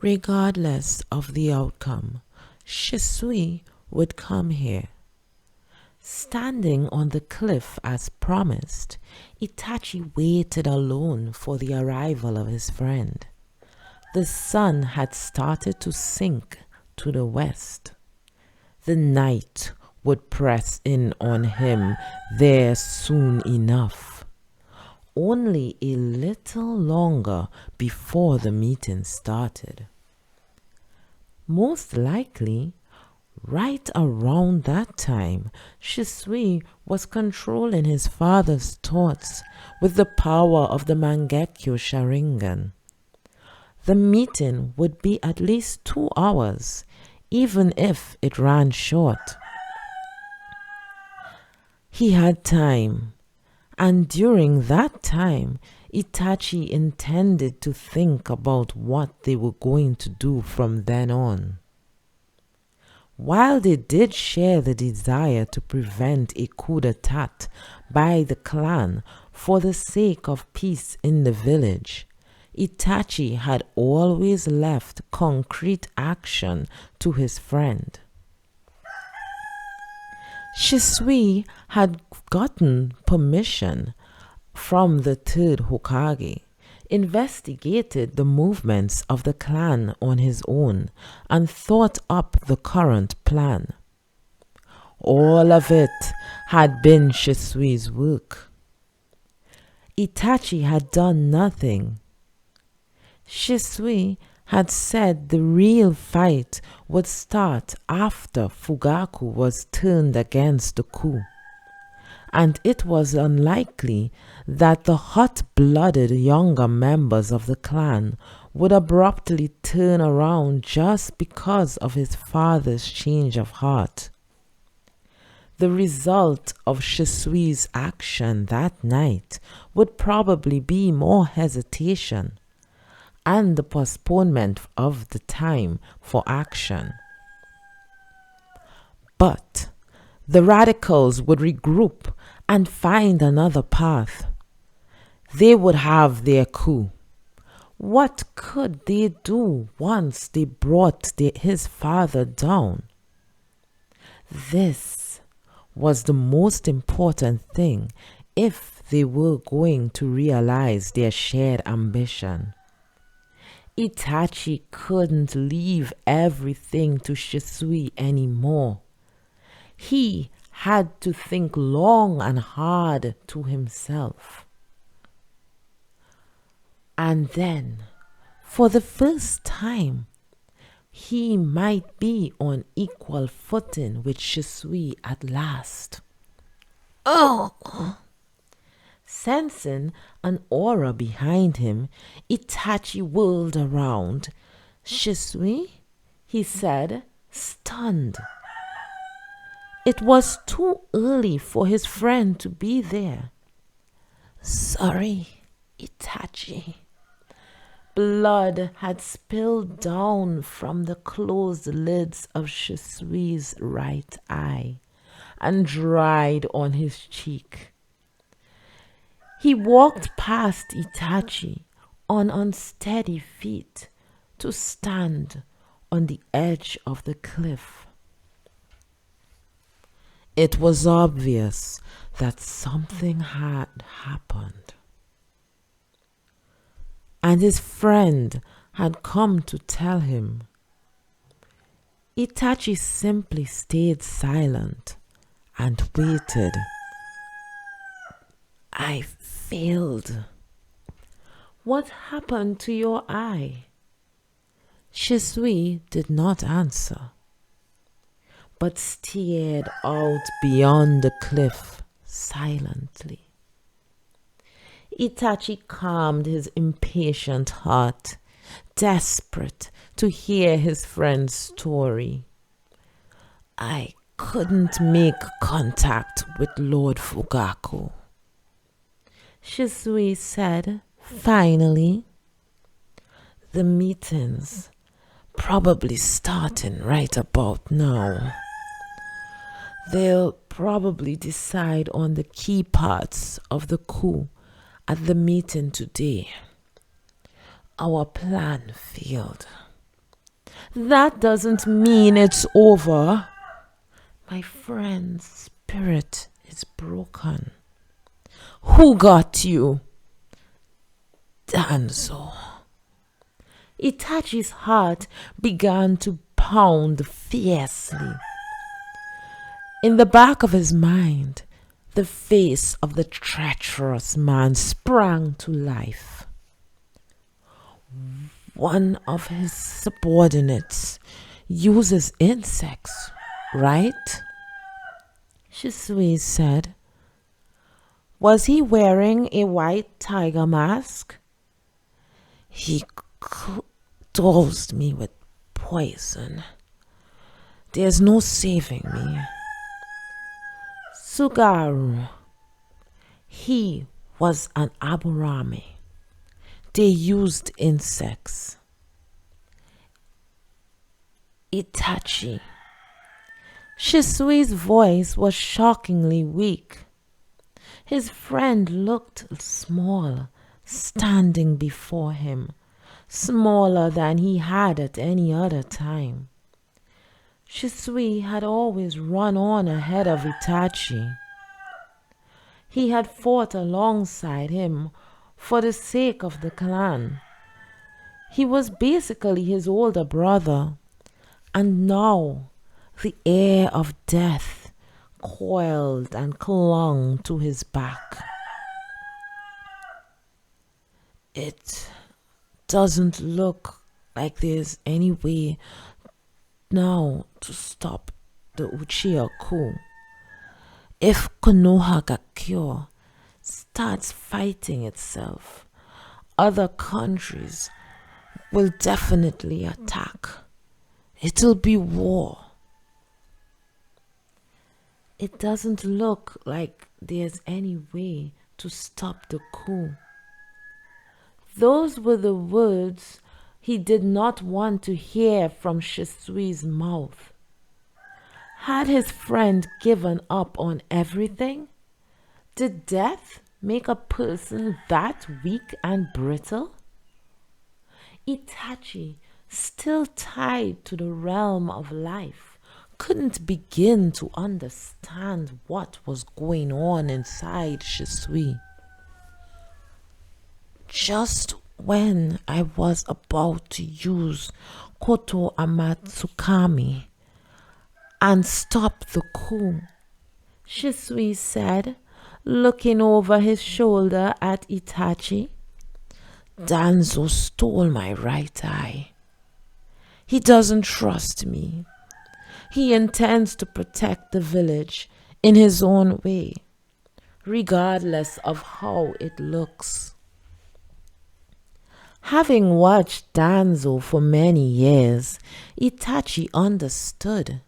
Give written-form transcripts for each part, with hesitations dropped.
Regardless of the outcome, Shisui would come here. Standing on the cliff as promised, Itachi waited alone for the arrival of his friend. The sun had started to sink to the west. The night would press in on him there soon enough. Only a little longer before the meeting started. Most likely, right around that time, Shisui was controlling his father's thoughts with the power of the Mangekyo Sharingan. The meeting would be at least 2 hours, even if it ran short. He had time, and during that time, Itachi intended to think about what they were going to do from then on. While they did share the desire to prevent a coup d'etat by the clan for the sake of peace in the village, Itachi had always left concrete action to his friend. Shisui had gotten permission from the third Hokage, investigated the movements of the clan on his own, and thought up the current plan. All of it had been Shisui's work. Itachi had done nothing. Shisui had said the real fight would start after Fugaku was turned against the coup, and it was unlikely that the hot-blooded younger members of the clan would abruptly turn around just because of his father's change of heart. The result of Shisui's action that night would probably be more hesitation and the postponement of the time for action. But the radicals would regroup and find another path. They would have their coup. What could they do once they brought his father down? This was the most important thing if they were going to realize their shared ambition. Itachi couldn't leave everything to Shisui anymore. He had to think long and hard to himself. And then, for the first time, he might be on equal footing with Shisui at last. Oh! Sensing an aura behind him, Itachi whirled around. Shisui, he said, stunned. It was too early for his friend to be there. Sorry, Itachi. Blood had spilled down from the closed lids of Shisui's right eye and dried on his cheek. He walked past Itachi on unsteady feet to stand on the edge of the cliff. It was obvious that something had happened, and his friend had come to tell him. Itachi simply stayed silent and waited. I failed. What happened to your eye? Shisui did not answer, but stared out beyond the cliff silently. Itachi calmed his impatient heart, desperate to hear his friend's story. I couldn't make contact with Lord Fugaku, Shisui said finally. The meeting's probably starting right about now. They'll probably decide on the key parts of the coup at the meeting today. Our plan failed. That doesn't mean it's over. My friend's spirit is broken. Who got you? Danzo. Itachi's heart began to pound fiercely. In the back of his mind, the face of the treacherous man sprang to life. One of his subordinates uses insects, right? Shisui said. Was he wearing a white tiger mask? He dosed me with poison. There's no saving me. Sugaru. He was an Aburame. They used insects. Itachi. Shisui's voice was shockingly weak. His friend looked small, standing before him, smaller than he had at any other time. Shisui had always run on ahead of Itachi. He had fought alongside him for the sake of the clan. He was basically his older brother, and now the air of death coiled and clung to his back. It doesn't look like there's any way now to stop the Uchiha coup. If Konohagakure starts fighting itself, other countries will definitely attack. It'll be war. It doesn't look like there's any way to stop the coup. Those were the words he did not want to hear from Shisui's mouth. Had his friend given up on everything? Did death make a person that weak and brittle? Itachi, still tied to the realm of life, couldn't begin to understand what was going on inside Shisui. Just when I was about to use Koto Amatsukami and stop the coup, Shisui said, looking over his shoulder at Itachi, Danzo stole my right eye. He doesn't trust me. He intends to protect the village in his own way, regardless of how it looks. Having watched Danzo for many years, Itachi understood.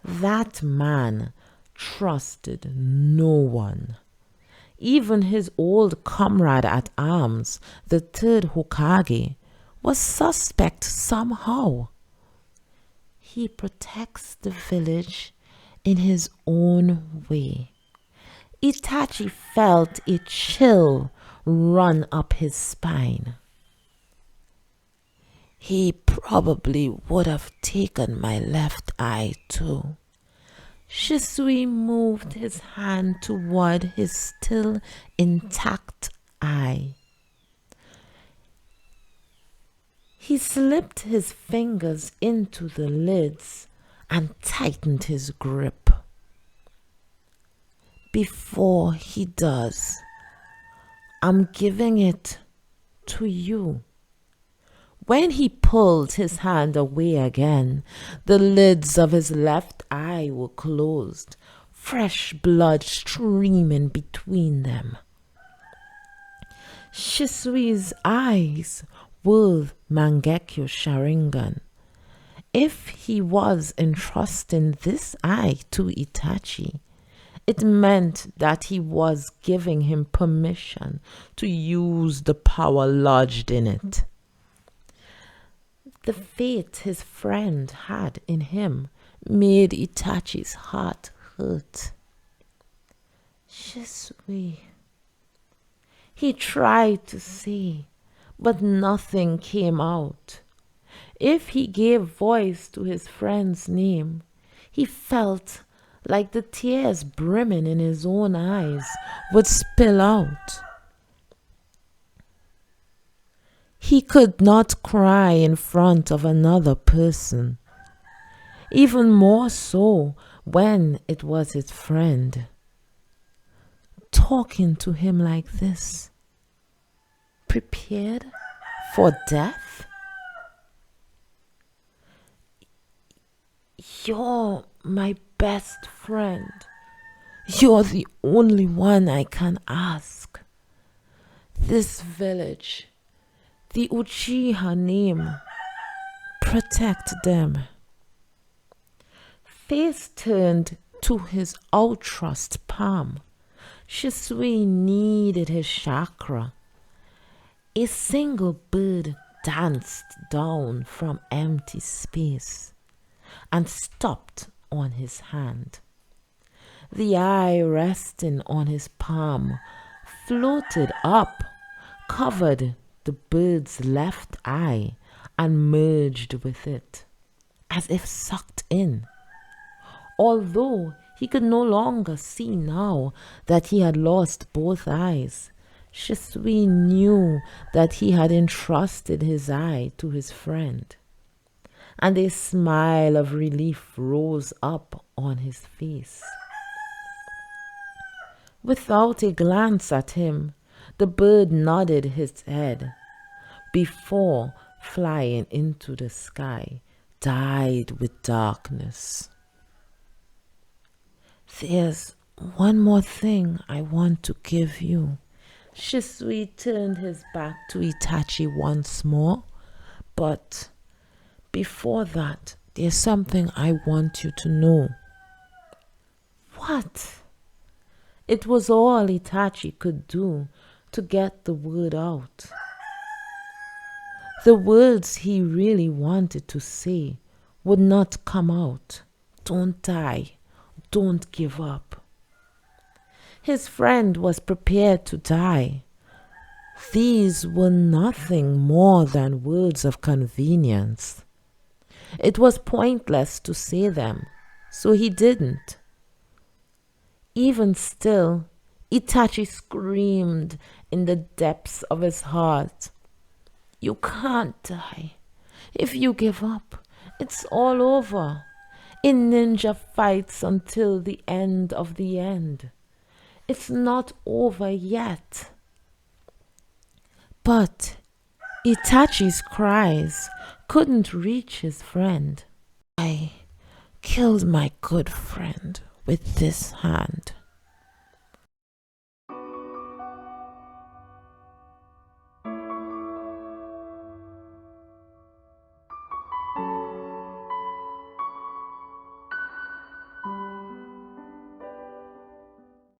That man trusted no one. Even his old comrade at arms, the third Hokage, was suspect somehow. He protects the village in his own way. Itachi felt a chill run up his spine. He probably would have taken my left eye too. Shisui moved his hand toward his still intact eye. He slipped his fingers into the lids and tightened his grip. Before he does, I'm giving it to you. When he pulled his hand away again, the lids of his left eye were closed, fresh blood streaming between them. Shisui's eyes were Mangekyo Sharingan. If he was entrusting this eye to Itachi, it meant that he was giving him permission to use the power lodged in it. The faith his friend had in him made Itachi's heart hurt. Shisui. He tried to say, but nothing came out. If he gave voice to his friend's name, he felt like the tears brimming in his own eyes would spill out. He could not cry in front of another person, even more so when it was his friend. Talking to him like this, prepared for death? You're my best friend. You're the only one I can ask. This village, the Uchiha name, protect them. Face turned to his outthrust palm. Shisui needed his chakra. A single bird danced down from empty space and stopped on his hand. The eye resting on his palm floated up, covered the bird's left eye, and merged with it, as if sucked in. Although he could no longer see now that he had lost both eyes, Shisui knew that he had entrusted his eye to his friend, and a smile of relief rose up on his face. Without a glance at him, the bird nodded his head before flying into the sky, dyed with darkness. There's one more thing I want to give you. Shisui turned his back to Itachi once more, but before that, there's something I want you to know. What? It was all Itachi could do to get the word out. The words he really wanted to say would not come out. Don't die. Don't give up. His friend was prepared to die. These were nothing more than words of convenience. It was pointless to say them, so he didn't. Even still, Itachi screamed in the depths of his heart. You can't die. If you give up, it's all over. A ninja fights until the end of the end. It's not over yet. But Itachi's cries couldn't reach his friend. I killed my good friend with this hand.